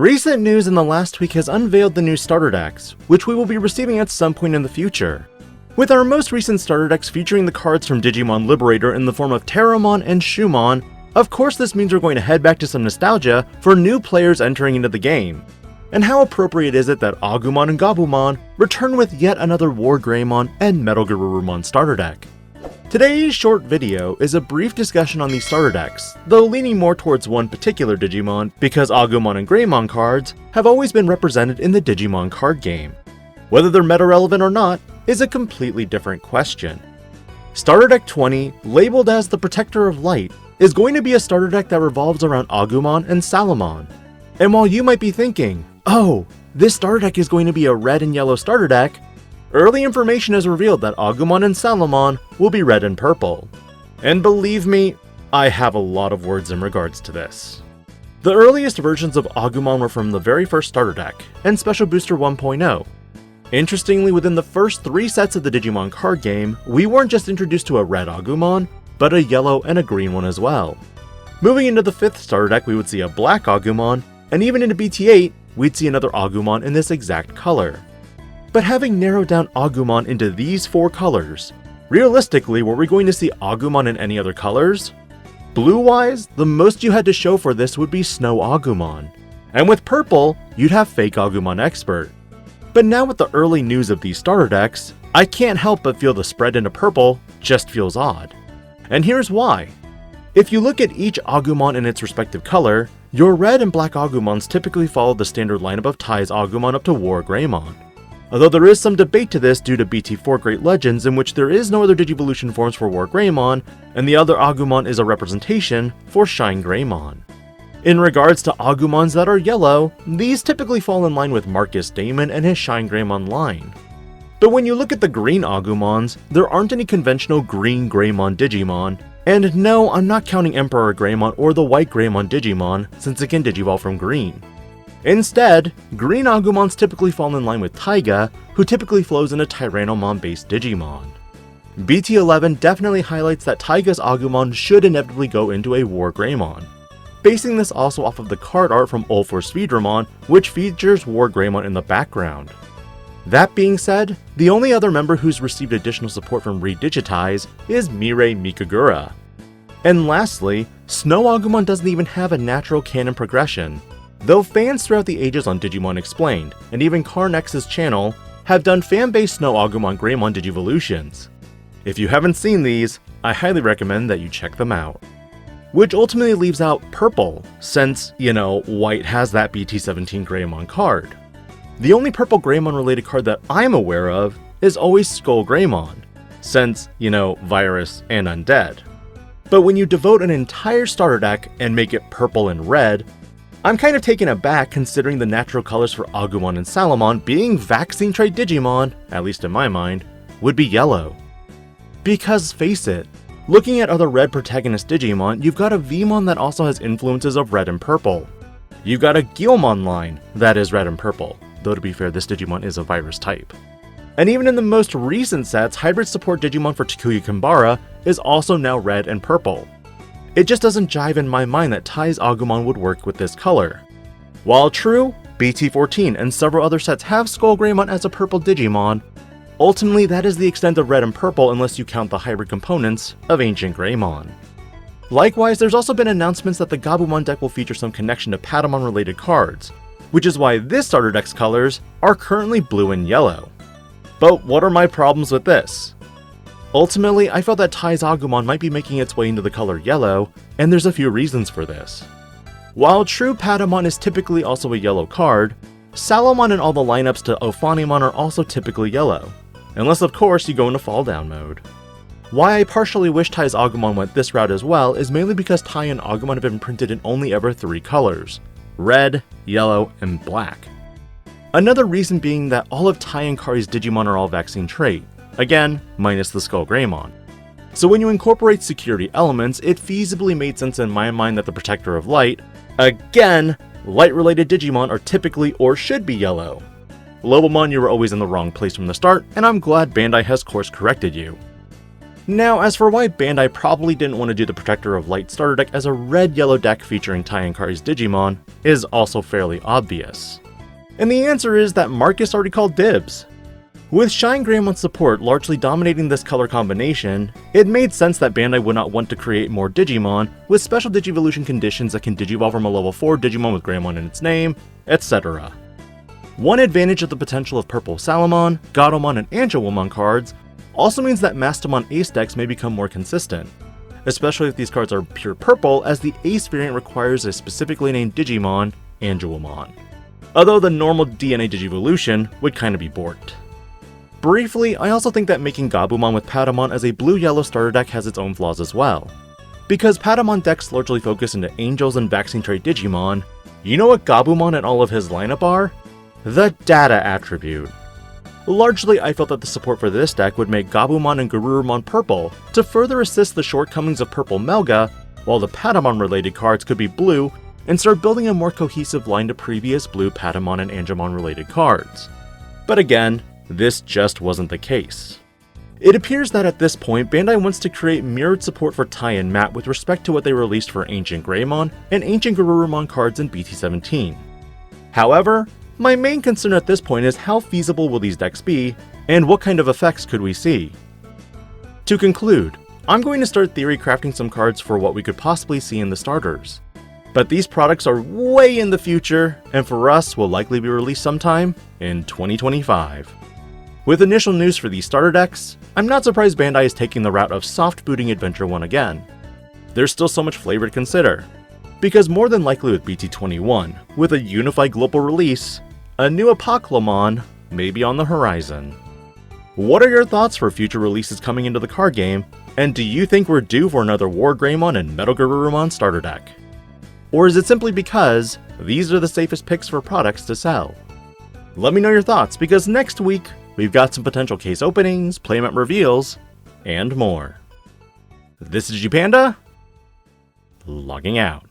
Recent news in the last week has unveiled the new starter decks, which we will be receiving at some point in the future. With our most recent starter decks featuring the cards from Digimon Liberator in the form of Terramon and Shumon, of course this means we're going to head back to some nostalgia for new players entering into the game. And how appropriate is it that Agumon and Gabumon return with yet another Wargreymon and metalgarurumon starter deck? Today's short video is a brief discussion on these starter decks, though leaning more towards one particular Digimon because Agumon and Greymon cards have always been represented in the Digimon card game. Whether they're meta-relevant or not is a completely different question. Starter Deck 20, labeled as the Protector of Light, is going to be a starter deck that revolves around Agumon and Salamon. And while you might be thinking, oh, this starter deck is going to be a red and yellow starter deck, early information has revealed that Agumon and Salamon will be red and purple. And believe me, I have a lot of words in regards to this. The earliest versions of Agumon were from the very first starter deck, and Special Booster 1.0. Interestingly, within the first 3 sets of the Digimon card game, we weren't just introduced to a red Agumon, but a yellow and a green one as well. Moving into the 5th starter deck, we would see a black Agumon, and even into BT8, we'd see another Agumon in this exact color. But having narrowed down Agumon into these 4 colors, realistically, were we going to see Agumon in any other colors? Blue-wise, the most you had to show for this would be Snow Agumon. And with purple, you'd have Fake Agumon Expert. But now with the early news of these starter decks, I can't help but feel the spread into purple just feels odd. And here's why. If you look at each Agumon in its respective color, your red and black Agumons typically follow the standard lineup of Tai's Agumon up to wargreymon. Although there is some debate to this due to BT4 Great Legends, in which there is no other Digivolution forms for wargreymon, and the other Agumon is a representation for Shine-Greymon. In regards to Agumons that are yellow, these typically fall in line with Marcus Damon and his Shine-Greymon line. But when you look at the green Agumons, there aren't any conventional green Greymon Digimon, and no, I'm not counting Emperor Greymon or the white Greymon Digimon, since it can digivolve from green. Instead, green Agumons typically fall in line with Taiga, who typically flows in a Tyrannomon-based Digimon. BT11 definitely highlights that Taiga's Agumon should inevitably go into a wargreymon, basing this also off of the card art from Ulfor Speedramon, which features wargreymon in the background. That being said, the only other member who's received additional support from Redigitize is Mirei Mikagura. And lastly, Snow Agumon doesn't even have a natural canon progression, though fans throughout the ages on Digimon Explained, and even Carnex's channel, have done fan-based Snow Agumon Greymon Digivolutions. If you haven't seen these, I highly recommend that you check them out. Which ultimately leaves out purple, since, white has that BT17 Greymon card. The only purple Greymon related card that I'm aware of is always Skull Greymon, since, Virus and Undead. But when you devote an entire starter deck and make it purple and red, I'm kind of taken aback considering the natural colors for Agumon and Salamon being vaccine trait Digimon, at least in my mind, would be yellow. Because face it, looking at other red protagonist Digimon, you've got a Vmon that also has influences of red and purple. You've got a Guilmon line that is red and purple, though to be fair, this Digimon is a virus type. And even in the most recent sets, hybrid support Digimon for Takuya Kimbara is also now red and purple. It just doesn't jive in my mind that Tai's Agumon would work with this color. While true, BT14 and several other sets have Skull Greymon as a purple Digimon, ultimately that is the extent of red and purple unless you count the hybrid components of Ancient Greymon. Likewise, there's also been announcements that the Gabumon deck will feature some connection to Patamon related cards, which is why this starter deck's colors are currently blue and yellow. But what are my problems with this? Ultimately, I felt that Tai's Agumon might be making its way into the color yellow, and there's a few reasons for this. While true Patamon is typically also a yellow card, Salamon and all the lineups to Ophanimon are also typically yellow, unless of course you go into fall down mode. Why I partially wish Tai's Agumon went this route as well is mainly because Tai and Agumon have been printed in only ever 3 colors, red, yellow, and black. Another reason being that all of Tai and Kari's Digimon are all vaccine trait, again, minus the Skull Greymon. So when you incorporate security elements, it feasibly made sense in my mind that the Protector of Light, again, light-related Digimon are typically or should be yellow. Lobomon, you were always in the wrong place from the start, and I'm glad Bandai has course corrected you. Now, as for why Bandai probably didn't want to do the Protector of Light starter deck as a red-yellow deck featuring tie-in cards Digimon is also fairly obvious. And the answer is that Marcus already called dibs. With Shine Greymon support largely dominating this color combination, it made sense that Bandai would not want to create more Digimon with special Digivolution conditions that can Digivolve from a level 4 Digimon with Greymon in its name, etc. One advantage of the potential of purple Salamon, Gabumon, and agumon cards also means that Mastamon Ace decks may become more consistent, especially if these cards are pure purple, as the Ace variant requires a specifically named Digimon, Agumon. Although the normal DNA Digivolution would kinda be borked. Briefly, I also think that making Gabumon with Patamon as a blue-yellow starter deck has its own flaws as well. Because Patamon decks largely focus into Angels and Vaccine Trait Digimon, you know what Gabumon and all of his lineup are? The Data attribute. Largely, I felt that the support for this deck would make Gabumon and Garurumon purple to further assist the shortcomings of purple Melga, while the Patamon-related cards could be blue and start building a more cohesive line to previous blue Patamon and Angemon-related cards. But again, this just wasn't the case. It appears that at this point, Bandai wants to create mirrored support for tie-in map with respect to what they released for Ancient Greymon and Ancient Garurumon cards in BT17. However, my main concern at this point is how feasible will these decks be, and what kind of effects could we see? To conclude, I'm going to start theory crafting some cards for what we could possibly see in the starters. But these products are way in the future, and for us will likely be released sometime in 2025. With initial news for these starter decks, I'm not surprised Bandai is taking the route of soft booting Adventure 1 again. There's still so much flavor to consider, because more than likely with BT21, with a unified global release, a new Apocalypse may be on the horizon. What are your thoughts for future releases coming into the card game, and do you think we're due for another wargreymon and metalgarurumon starter deck? Or is it simply because these are the safest picks for products to sell? Let me know your thoughts, because next week, we've got some potential case openings, playmat reveals, and more. This is DigiPanda, logging out.